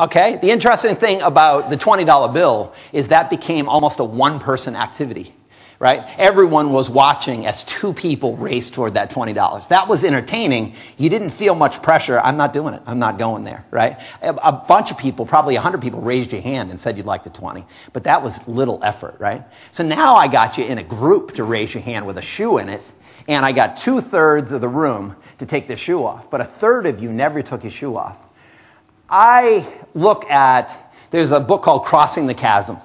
Okay, the interesting thing about the $20 bill is that became almost a one-person activity, right? Everyone was watching as two people raced toward that $20. That was entertaining. You didn't feel much pressure. I'm not doing it. I'm not going there, right? A bunch of people, probably 100 people, raised your hand and said you'd like the 20, but that was little effort, right? So now I got you in a group to raise your hand with a shoe in it, and I got 2/3 of the room to take the shoe off, but 1/3 of you never took your shoe off. I look at, there's a book called Crossing the Chasm,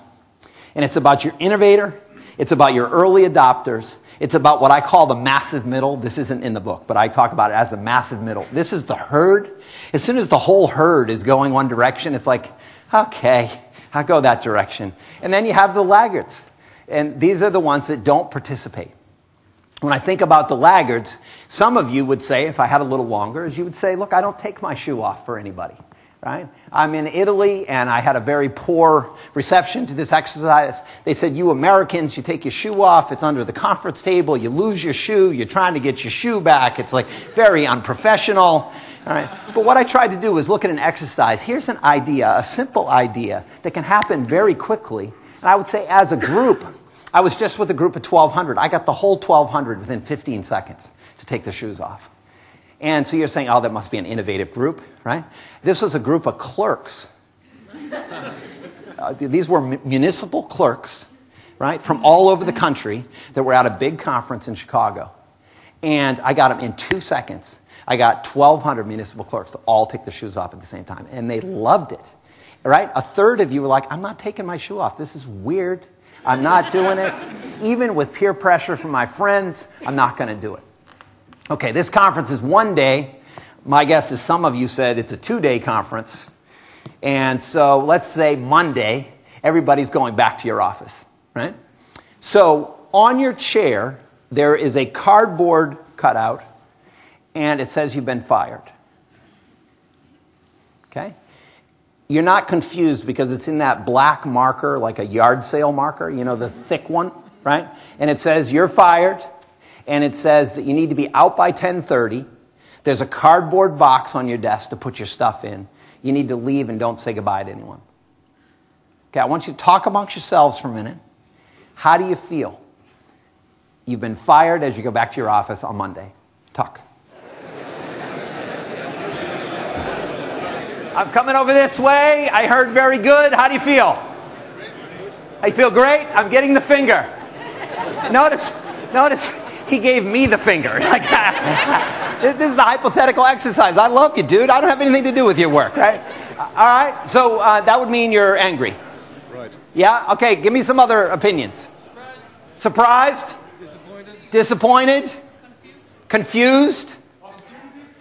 and it's about your innovator, it's about your early adopters, it's about what I call the massive middle. This isn't in the book, but I talk about it as the massive middle. This is the herd. As soon as the whole herd is going one direction, it's like, okay, I'll go that direction. And then you have the laggards, and these are the ones that don't participate. When I think about the laggards, some of you would say, if I had a little longer, is you would say, look, I don't take my shoe off for anybody. Right? I'm in Italy, and I had a very poor reception to this exercise. They said, you Americans, you take your shoe off, it's under the conference table, you lose your shoe, you're trying to get your shoe back. It's like very unprofessional. All right? But what I tried to do was look at an exercise. Here's an idea, a simple idea that can happen very quickly. And I would say as a group, I was just with a group of 1,200. I got the whole 1,200 within 15 seconds to take their shoes off. And so you're saying, oh, that must be an innovative group, right? This was a group of clerks. These were municipal clerks, right, from all over the country that were at a big conference in Chicago. And I got them in 2 seconds. I got 1,200 municipal clerks to all take their shoes off at the same time. And they loved it, right? 1/3 of you were like, I'm not taking my shoe off. This is weird. I'm not doing it. Even with peer pressure from my friends, I'm not going to do it. Okay, this conference is 1 day. My guess is some of you said it's a 2-day conference. And so let's say Monday, everybody's going back to your office, right? So on your chair, there is a cardboard cutout, and it says you've been fired. Okay? You're not confused because it's in that black marker, like a yard sale marker, you know, the thick one, right? And it says you're fired. And it says that you need to be out by 10:30. There's a cardboard box on your desk to put your stuff in. You need to leave and don't say goodbye to anyone. Okay, I want you to talk amongst yourselves for a minute. How do you feel? You've been fired as you go back to your office on Monday. Talk. I'm coming over this way. I heard very good. How do you feel? I feel great. I'm getting the finger. Notice. He gave me the finger. This is the hypothetical exercise. I love you, dude. I don't have anything to do with your work, right? All right. So that would mean you're angry. Right. Yeah? Okay. Give me some other opinions. Surprised? Disappointed? Confused?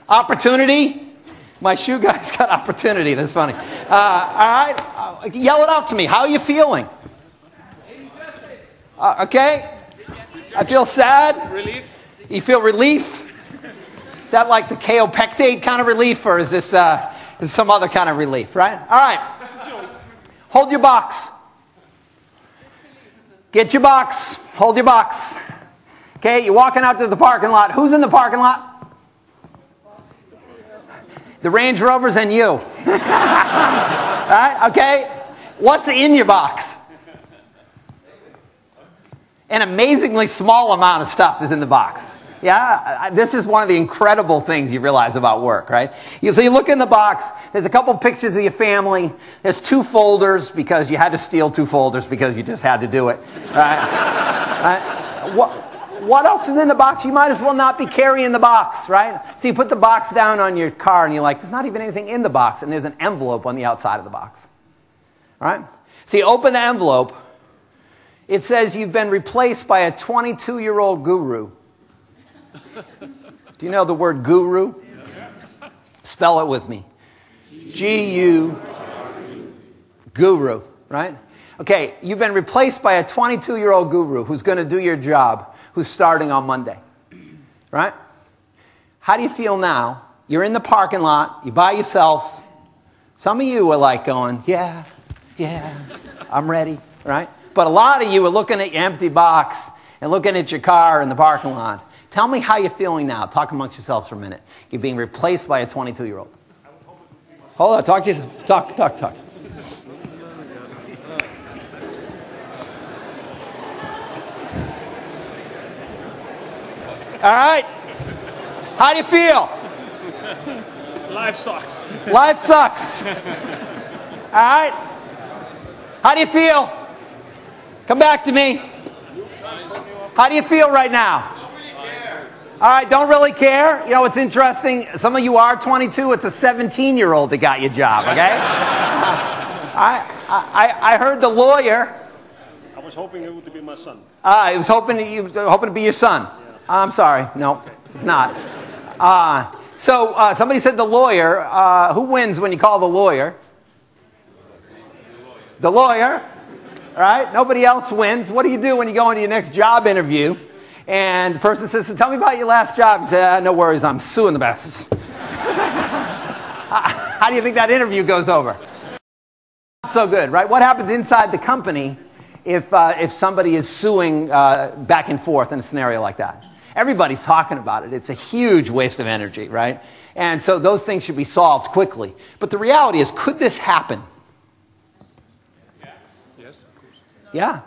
Opportunity? My shoe guy's got opportunity. That's funny. All right. Yell it out to me. How are you feeling? Okay. I feel sad. Relief. You feel relief? Is that like the kaopectate kind of relief, or is this some other kind of relief, right? All right. Hold your box. Get your box. Hold your box. Okay, you're walking out to the parking lot. Who's in the parking lot? The Range Rovers and you. All right, okay. What's in your box? An amazingly small amount of stuff is in the box. Yeah, this is one of the incredible things you realize about work, right? So you look in the box, there's a couple pictures of your family, there's 2 folders because you had to steal 2 folders because you just had to do it, right? What else is in the box? You might as well not be carrying the box, right? So you put the box down on your car and you're like, there's not even anything in the box, and there's an envelope on the outside of the box, right? So you open the envelope. It says you've been replaced by a 22-year-old guru. Do you know the word guru? Spell it with me. G-U, guru, right? Okay, you've been replaced by a 22-year-old guru who's going to do your job, who's starting on Monday, right? How do you feel now? You're in the parking lot, you're by yourself. Some of you are like going, yeah, I'm ready, right? But a lot of you are looking at your empty box and looking at your car in the parking lot. Tell me how you're feeling now. Talk amongst yourselves for a minute. You're being replaced by a 22-year-old. Hold on. Talk to you. Talk. All right. How do you feel? Life sucks. Life sucks. All right. How do you feel? Come back to me. How do you feel right now? All right, don't really care. You know, it's interesting. Some of you are 22. It's a 17-year-old that got your job, okay? I heard the lawyer. I was hoping it would be my son. I was hoping to be your son. Yeah. I'm sorry. No, it's not. So somebody said the lawyer. Who wins when you call the lawyer? The lawyer, right? Nobody else wins. What do you do when you go into your next job interview? And the person says, so tell me about your last job. You say, no worries, I'm suing the bastards. How do you think that interview goes over? Not so good, right? What happens inside the company if somebody is suing back and forth in a scenario like that? Everybody's talking about it. It's a huge waste of energy, right? And so those things should be solved quickly. But the reality is, could this happen? Yes, of course. Yeah.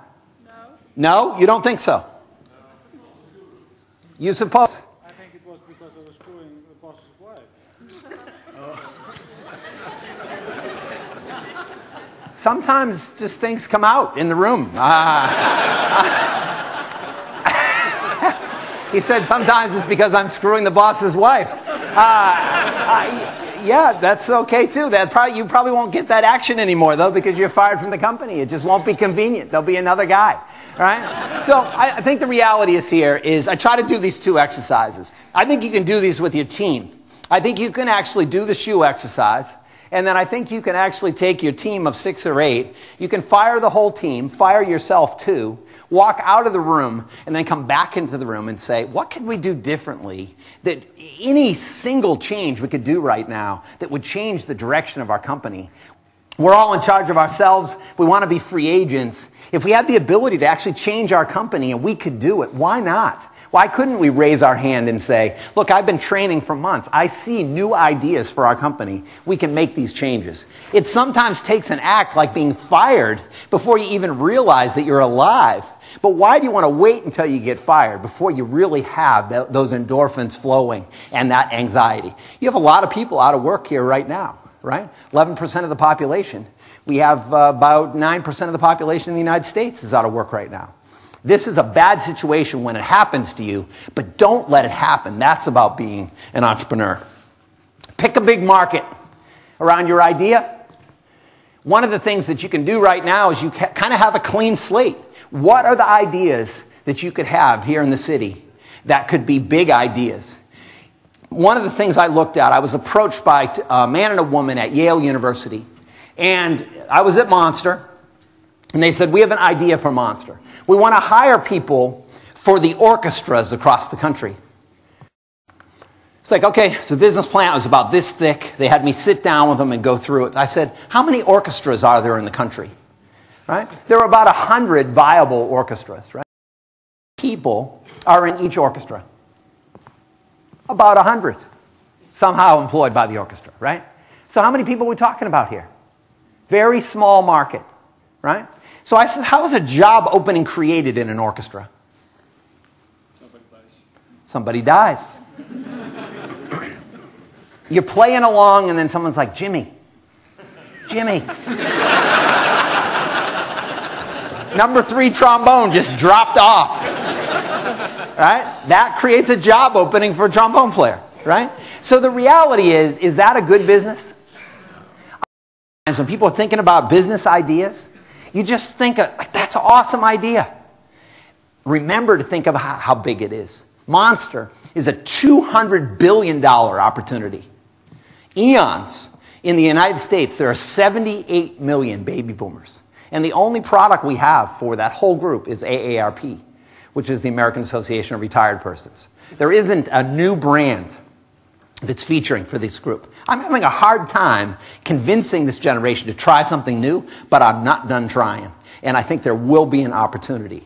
No, you don't think so? You suppose? I think it was because I was screwing the boss's wife. Sometimes just things come out in the room. He said sometimes it's because I'm screwing the boss's wife. Yeah, that's okay too. You probably won't get that action anymore though because you're fired from the company. It just won't be convenient. There'll be another guy. Right? So I think the reality is I try to do these two exercises. I think you can do these with your team. I think you can actually do the shoe exercise. And then I think you can actually take your team of 6 or 8. You can fire the whole team, fire yourself too, walk out of the room, and then come back into the room and say, what could we do differently that any single change we could do right now that would change the direction of our company? We're all in charge of ourselves. We want to be free agents. If we had the ability to actually change our company and we could do it, why not? Why couldn't we raise our hand and say, look, I've been training for months. I see new ideas for our company. We can make these changes. It sometimes takes an act like being fired before you even realize that you're alive. But why do you want to wait until you get fired before you really have those endorphins flowing and that anxiety? You have a lot of people out of work here right now. Right? 11% of the population. We have about 9% of the population in the United States is out of work right now. This is a bad situation when it happens to you, but don't let it happen. That's about being an entrepreneur. Pick a big market around your idea. One of the things that you can do right now is you kind of have a clean slate. What are the ideas that you could have here in the city that could be big ideas? One of the things I looked at, I was approached by a man and a woman at Yale University. And I was at Monster. And they said, we have an idea for Monster. We want to hire people for the orchestras across the country. It's like, okay, so the business plan was about this thick. They had me sit down with them and go through it. I said, how many orchestras are there in the country? Right? There are about 100 viable orchestras. Right? People are in each orchestra. About 100, somehow employed by the orchestra, right? So how many people are we talking about here? Very small market, right? So I said, how is a job opening created in an orchestra? Somebody dies. You're playing along and then someone's like, Jimmy. Number 3 trombone just dropped off. Right? That creates a job opening for a trombone player, right? So the reality is that a good business? And when people are thinking about business ideas, you just think, that's an awesome idea. Remember to think of how big it is. Monster is a $200 billion opportunity. Eons, in the United States, there are 78 million baby boomers. And the only product we have for that whole group is AARP, which is the American Association of Retired Persons. There isn't a new brand that's featuring for this group. I'm having a hard time convincing this generation to try something new, but I'm not done trying. And I think there will be an opportunity.